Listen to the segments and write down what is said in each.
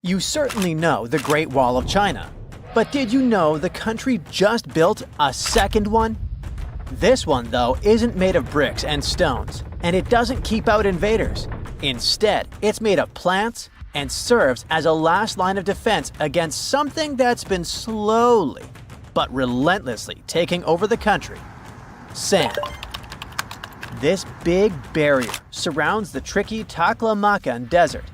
You certainly know the Great Wall of China, but did you know the country just built a second one? This one, though, isn't made of bricks and stones, and it doesn't keep out invaders. Instead, it's made of plants and serves as a last line of defense against something that's been slowly but relentlessly taking over the country: sand. This big barrier surrounds the tricky Taklamakan Desert,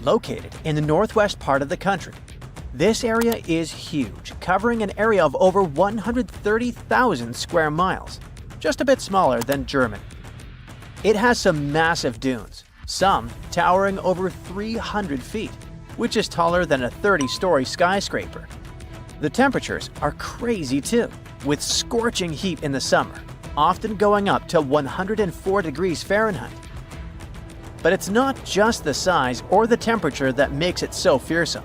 located in the northwest part of the country. This area is huge, covering an area of over 130,000 square miles, just a bit smaller than Germany. It has some massive dunes, some towering over 300 feet, which is taller than a 30-story skyscraper. The temperatures are crazy too, with scorching heat in the summer, often going up to 104 degrees Fahrenheit. But it's not just the size or the temperature that makes it so fearsome.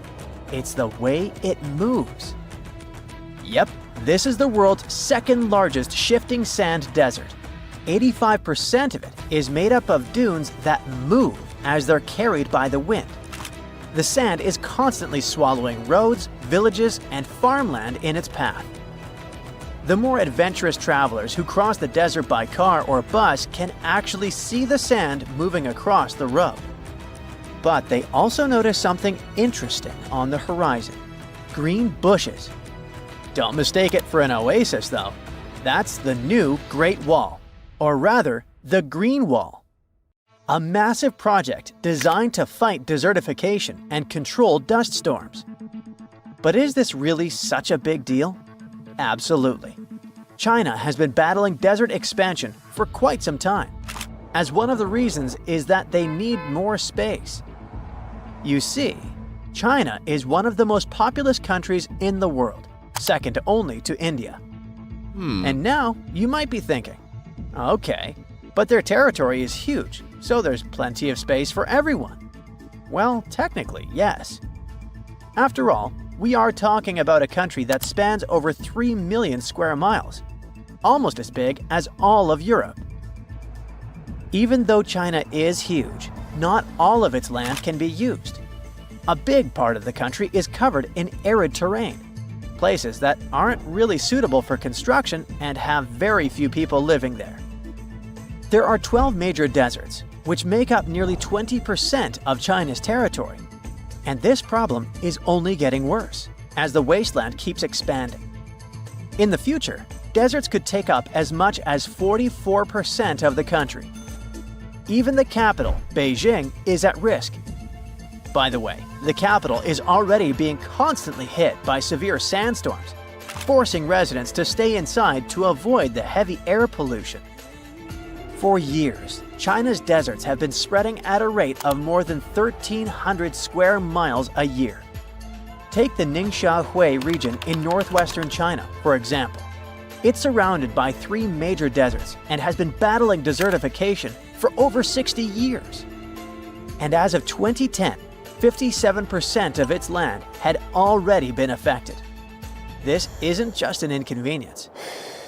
It's the way it moves. Yep, this is the world's second largest shifting sand desert. 85% of it is made up of dunes that move as they're carried by the wind. The sand is constantly swallowing roads, villages, and farmland in its path. The more adventurous travelers who cross the desert by car or bus can actually see the sand moving across the road. But they also notice something interesting on the horizon: green bushes. Don't mistake it for an oasis, though. That's the new Great Wall, or rather, the Green Wall. A massive project designed to fight desertification and control dust storms. But is this really such a big deal? Absolutely. China has been battling desert expansion for quite some time, as one of the reasons is that they need more space. You see, China is one of the most populous countries in the world, second only to India. And now you might be thinking, okay, but their territory is huge, so there's plenty of space for everyone. Well, technically, yes. After all, we are talking about a country that spans over 3 million square miles, almost as big as all of Europe. Even though China is huge, not all of its land can be used. A big part of the country is covered in arid terrain, places that aren't really suitable for construction and have very few people living there. There are 12 major deserts, which make up nearly 20% of China's territory. And this problem is only getting worse as the wasteland keeps expanding. In the future, deserts could take up as much as 44% of the country. Even the capital, Beijing, is at risk. By the way, the capital is already being constantly hit by severe sandstorms, forcing residents to stay inside to avoid the heavy air pollution. For years, China's deserts have been spreading at a rate of more than 1,300 square miles a year. Take the Ningxia-Hui region in northwestern China, for example. It's surrounded by 3 major deserts and has been battling desertification for over 60 years. And as of 2010, 57% of its land had already been affected. This isn't just an inconvenience.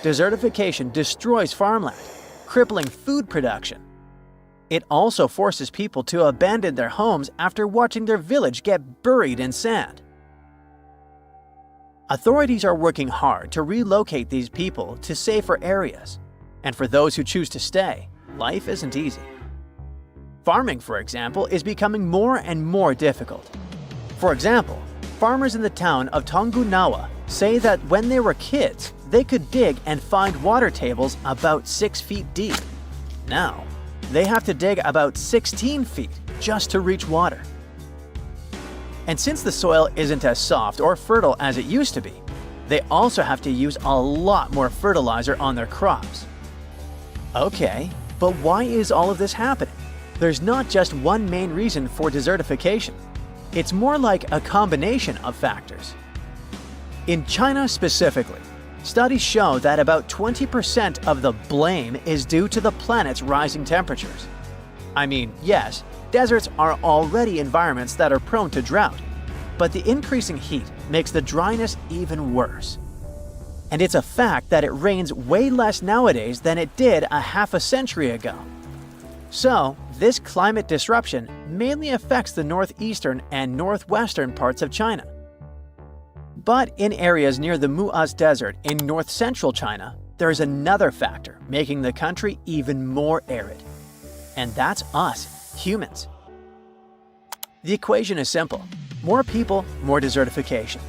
Desertification destroys farmland, crippling food production. It also forces people to abandon their homes after watching their village get buried in sand. Authorities are working hard to relocate these people to safer areas. And for those who choose to stay, life isn't easy. Farming, for example, is becoming more and more difficult. For example, farmers in the town of Tonggunawa say that when they were kids, they could dig and find water tables about 6 feet deep. Now, they have to dig about 16 feet just to reach water. And since the soil isn't as soft or fertile as it used to be, they also have to use a lot more fertilizer on their crops. Okay, but why is all of this happening? There's not just one main reason for desertification. It's more like a combination of factors. In China specifically, studies show that about 20% of the blame is due to the planet's rising temperatures. I mean, yes, deserts are already environments that are prone to drought, but the increasing heat makes the dryness even worse. And it's a fact that it rains way less nowadays than it did a half a century ago. So, this climate disruption mainly affects the northeastern and northwestern parts of China. But in areas near the Muaz Desert in north-central China, there is another factor making the country even more arid. And that's us, humans. The equation is simple. More people, more desertification.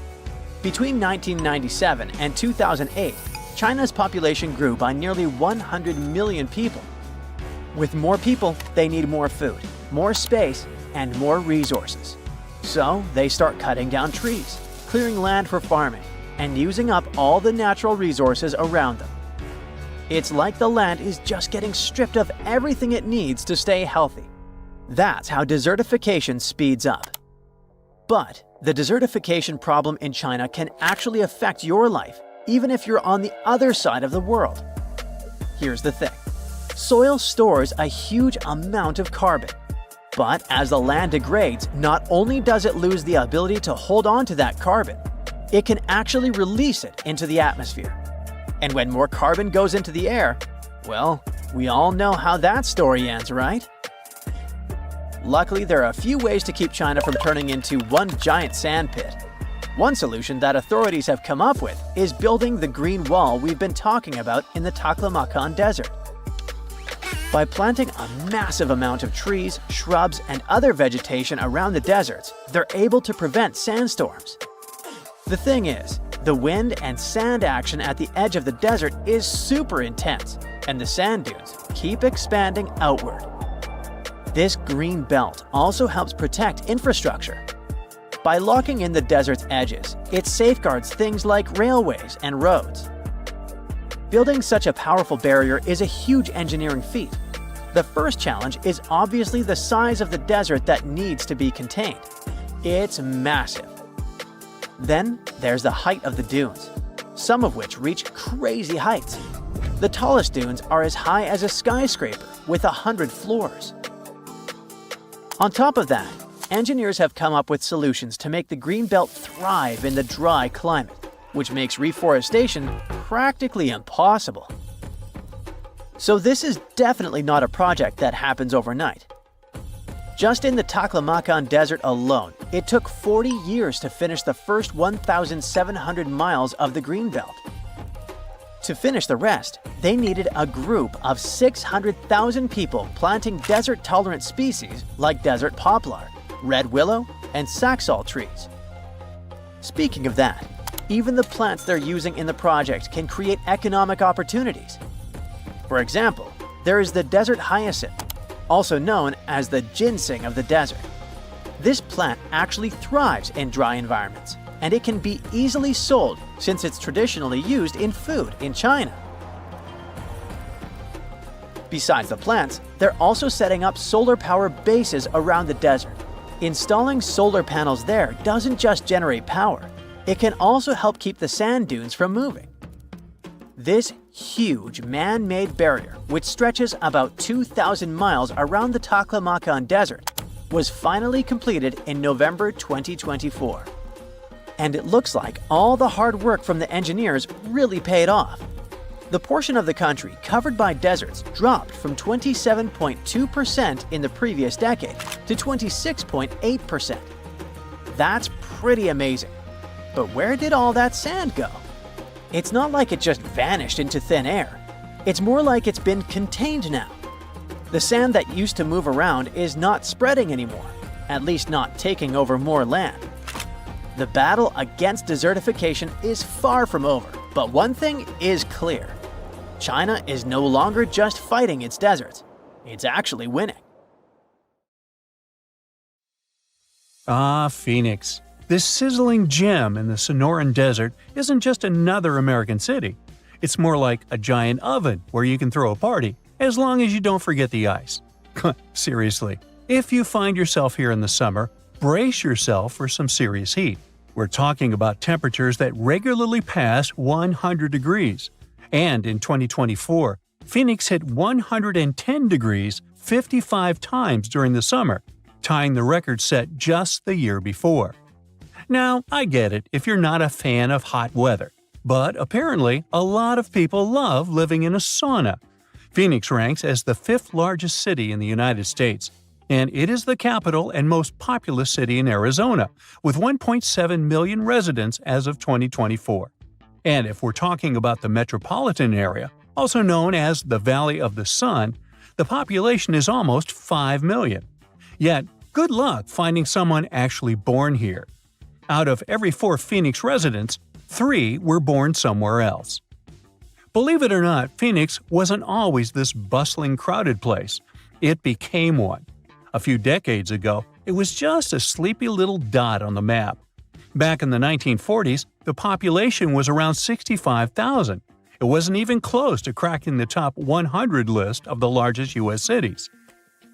Between 1997 and 2008, China's population grew by nearly 100 million people. With more people, they need more food, more space, and more resources. So they start cutting down trees, clearing land for farming, and using up all the natural resources around them. It's like the land is just getting stripped of everything it needs to stay healthy. That's how desertification speeds up. But the desertification problem in China can actually affect your life, even if you're on the other side of the world. Here's the thing. Soil stores a huge amount of carbon. But as the land degrades, not only does it lose the ability to hold on to that carbon, it can actually release it into the atmosphere. And when more carbon goes into the air, well, we all know how that story ends, right? Luckily, there are a few ways to keep China from turning into one giant sandpit. One solution that authorities have come up with is building the green wall we've been talking about in the Taklamakan Desert. By planting a massive amount of trees, shrubs, and other vegetation around the deserts, they're able to prevent sandstorms. The thing is, the wind and sand action at the edge of the desert is super intense, and the sand dunes keep expanding outward. This green belt also helps protect infrastructure. By locking in the desert's edges, it safeguards things like railways and roads. Building such a powerful barrier is a huge engineering feat. The first challenge is obviously the size of the desert that needs to be contained. It's massive. Then there's the height of the dunes, some of which reach crazy heights. The tallest dunes are as high as a skyscraper with 100 floors. On top of that, engineers have come up with solutions to make the green belt thrive in the dry climate, which makes reforestation practically impossible. So this is definitely not a project that happens overnight. Just in the Taklamakan Desert alone, it took 40 years to finish the first 1,700 miles of the Greenbelt. To finish the rest, they needed a group of 600,000 people planting desert-tolerant species like desert poplar, red willow, and saxaul trees. Speaking of that, even the plants they're using in the project can create economic opportunities. For example, there is the desert hyacinth, also known as the ginseng of the desert. This plant actually thrives in dry environments, and it can be easily sold since it's traditionally used in food in China. Besides the plants, they're also setting up solar power bases around the desert. Installing solar panels there doesn't just generate power, it can also help keep the sand dunes from moving. This huge man-made barrier, which stretches about 2,000 miles around the Taklamakan Desert, was finally completed in November 2024. And it looks like all the hard work from the engineers really paid off. The portion of the country covered by deserts dropped from 27.2% in the previous decade to 26.8%. That's pretty amazing. But where did all that sand go? It's not like it just vanished into thin air. It's more like it's been contained now. The sand that used to move around is not spreading anymore, at least not taking over more land. The battle against desertification is far from over, but one thing is clear. China is no longer just fighting its deserts, it's actually winning. Ah, Phoenix. This sizzling gem in the Sonoran Desert isn't just another American city. It's more like a giant oven where you can throw a party, as long as you don't forget the ice. Seriously, if you find yourself here in the summer, brace yourself for some serious heat. We're talking about temperatures that regularly pass 100 degrees. And in 2024, Phoenix hit 110 degrees 55 times during the summer, tying the record set just the year before. Now, I get it if you're not a fan of hot weather, but apparently a lot of people love living in a sauna. Phoenix ranks as the 5th largest city in the United States, and it is the capital and most populous city in Arizona, with 1.7 million residents as of 2024. And if we're talking about the metropolitan area, also known as the Valley of the Sun, the population is almost 5 million. Yet, good luck finding someone actually born here. Out of every 4 Phoenix residents, 3 were born somewhere else. Believe it or not, Phoenix wasn't always this bustling, crowded place. It became one. A few decades ago, it was just a sleepy little dot on the map. Back in the 1940s, the population was around 65,000. It wasn't even close to cracking the top 100 list of the largest U.S. cities.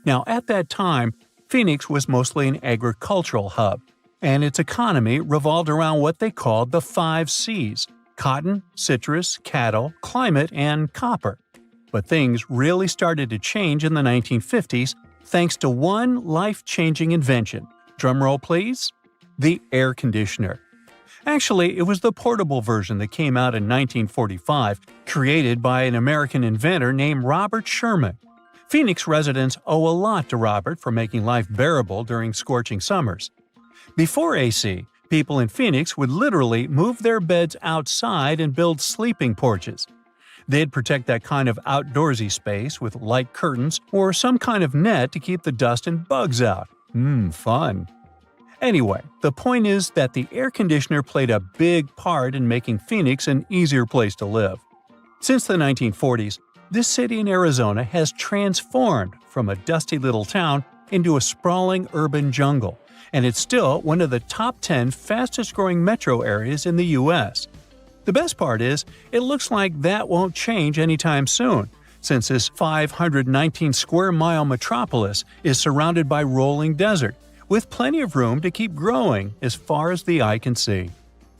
Now, at that time, Phoenix was mostly an agricultural hub, and its economy revolved around what they called the 5 C's: cotton, citrus, cattle, climate, and copper. But things really started to change in the 1950s thanks to one life-changing invention. Drumroll please? The air conditioner. Actually, it was the portable version that came out in 1945, created by an American inventor named Robert Sherman. Phoenix residents owe a lot to Robert for making life bearable during scorching summers. Before AC, people in Phoenix would literally move their beds outside and build sleeping porches. They'd protect that kind of outdoorsy space with light curtains or some kind of net to keep the dust and bugs out. Fun. Anyway, the point is that the air conditioner played a big part in making Phoenix an easier place to live. Since the 1940s, this city in Arizona has transformed from a dusty little town into a sprawling urban jungle, and it's still one of the top 10 fastest-growing metro areas in the U.S. The best part is, it looks like that won't change anytime soon, since this 519-square-mile metropolis is surrounded by rolling desert, with plenty of room to keep growing as far as the eye can see.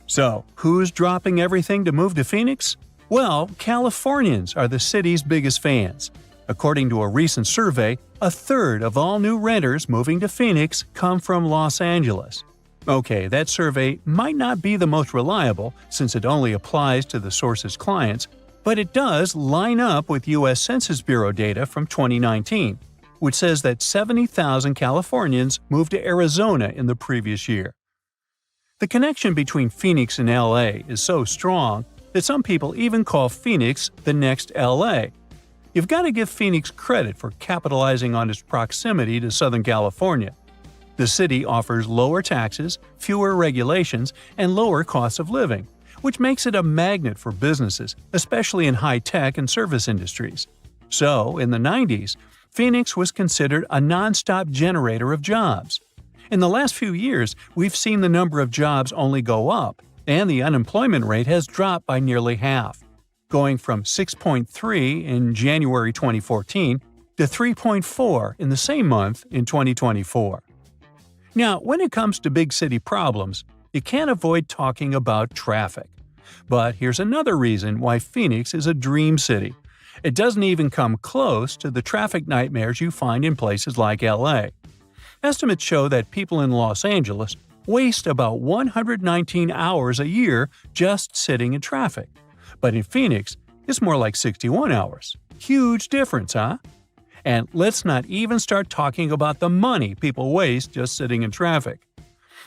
So, who's dropping everything to move to Phoenix? Well, Californians are the city's biggest fans. According to a recent survey, a third of all new renters moving to Phoenix come from Los Angeles. Okay, that survey might not be the most reliable since it only applies to the source's clients, but it does line up with U.S. Census Bureau data from 2019, which says that 70,000 Californians moved to Arizona in the previous year. The connection between Phoenix and LA is so strong that some people even call Phoenix the next LA. You've got to give Phoenix credit for capitalizing on its proximity to Southern California. The city offers lower taxes, fewer regulations, and lower costs of living, which makes it a magnet for businesses, especially in high-tech and service industries. So, in the 90s, Phoenix was considered a non-stop generator of jobs. In the last few years, we've seen the number of jobs only go up, and the unemployment rate has dropped by nearly half, going from 6.3 in January 2014 to 3.4 in the same month in 2024. Now, when it comes to big city problems, you can't avoid talking about traffic. But here's another reason why Phoenix is a dream city. It doesn't even come close to the traffic nightmares you find in places like LA. Estimates show that people in Los Angeles waste about 119 hours a year just sitting in traffic. But in Phoenix, it's more like 61 hours. Huge difference, huh? And let's not even start talking about the money people waste just sitting in traffic.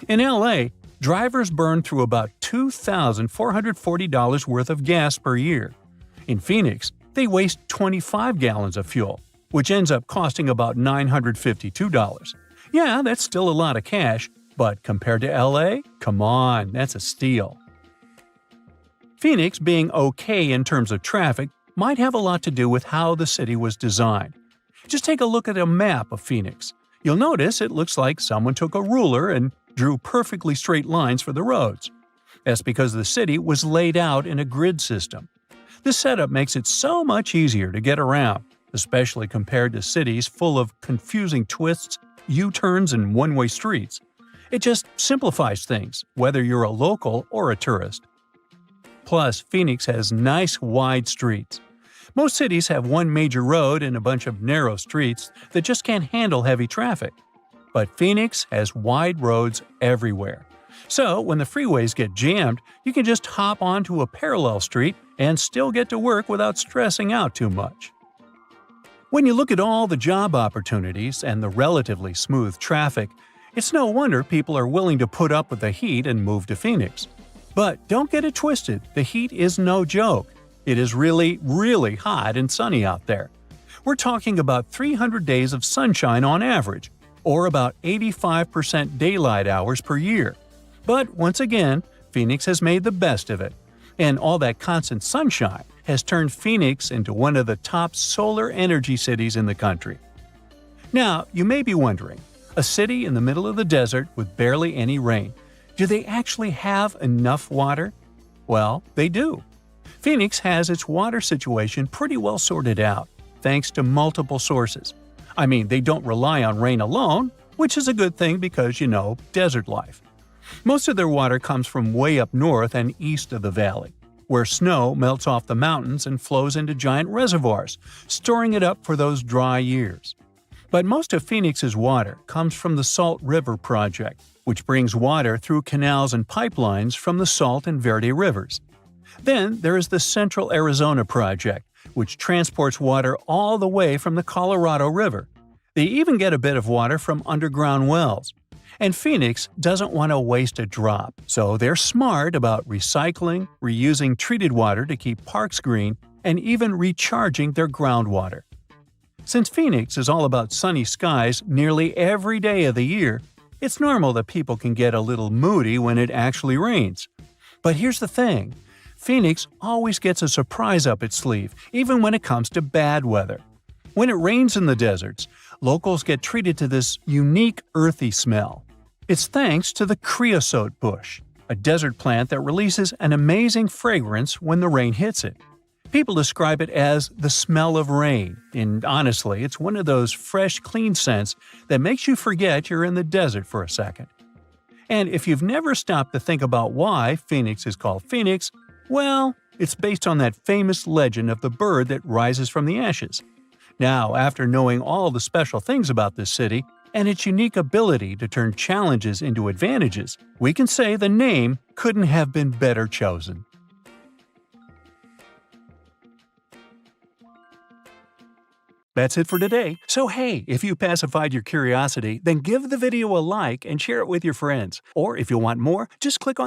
In LA, drivers burn through about $2,440 worth of gas per year. In Phoenix, they waste 25 gallons of fuel, which ends up costing about $952. Yeah, that's still a lot of cash, but compared to LA, come on, that's a steal. Phoenix being okay in terms of traffic might have a lot to do with how the city was designed. Just take a look at a map of Phoenix. You'll notice it looks like someone took a ruler and drew perfectly straight lines for the roads. That's because the city was laid out in a grid system. This setup makes it so much easier to get around, especially compared to cities full of confusing twists, U-turns, and one-way streets. It just simplifies things, whether you're a local or a tourist. Plus, Phoenix has nice wide streets. Most cities have one major road and a bunch of narrow streets that just can't handle heavy traffic. But Phoenix has wide roads everywhere. So, when the freeways get jammed, you can just hop onto a parallel street and still get to work without stressing out too much. When you look at all the job opportunities and the relatively smooth traffic, it's no wonder people are willing to put up with the heat and move to Phoenix. But don't get it twisted, the heat is no joke. It is really, really hot and sunny out there. We're talking about 300 days of sunshine on average, or about 85% daylight hours per year. But once again, Phoenix has made the best of it. And all that constant sunshine has turned Phoenix into one of the top solar energy cities in the country. Now, you may be wondering, a city in the middle of the desert with barely any rain, do they actually have enough water? Well, they do. Phoenix has its water situation pretty well sorted out, thanks to multiple sources. I mean, they don't rely on rain alone, which is a good thing because, desert life. Most of their water comes from way up north and east of the valley, where snow melts off the mountains and flows into giant reservoirs, storing it up for those dry years. But most of Phoenix's water comes from the Salt River Project, which brings water through canals and pipelines from the Salt and Verde rivers. Then there is the Central Arizona Project, which transports water all the way from the Colorado River. They even get a bit of water from underground wells. And Phoenix doesn't want to waste a drop, so they're smart about recycling, reusing treated water to keep parks green, and even recharging their groundwater. Since Phoenix is all about sunny skies nearly every day of the year, it's normal that people can get a little moody when it actually rains. But here's the thing. Phoenix always gets a surprise up its sleeve, even when it comes to bad weather. When it rains in the deserts, locals get treated to this unique earthy smell. It's thanks to the creosote bush, a desert plant that releases an amazing fragrance when the rain hits it. People describe it as the smell of rain, and honestly, it's one of those fresh, clean scents that makes you forget you're in the desert for a second. And if you've never stopped to think about why Phoenix is called Phoenix, well, it's based on that famous legend of the bird that rises from the ashes. Now, after knowing all the special things about this city, and its unique ability to turn challenges into advantages, we can say the name couldn't have been better chosen. That's it for today. So hey, if you pacified your curiosity, then give the video a like and share it with your friends. Or if you want more, just click on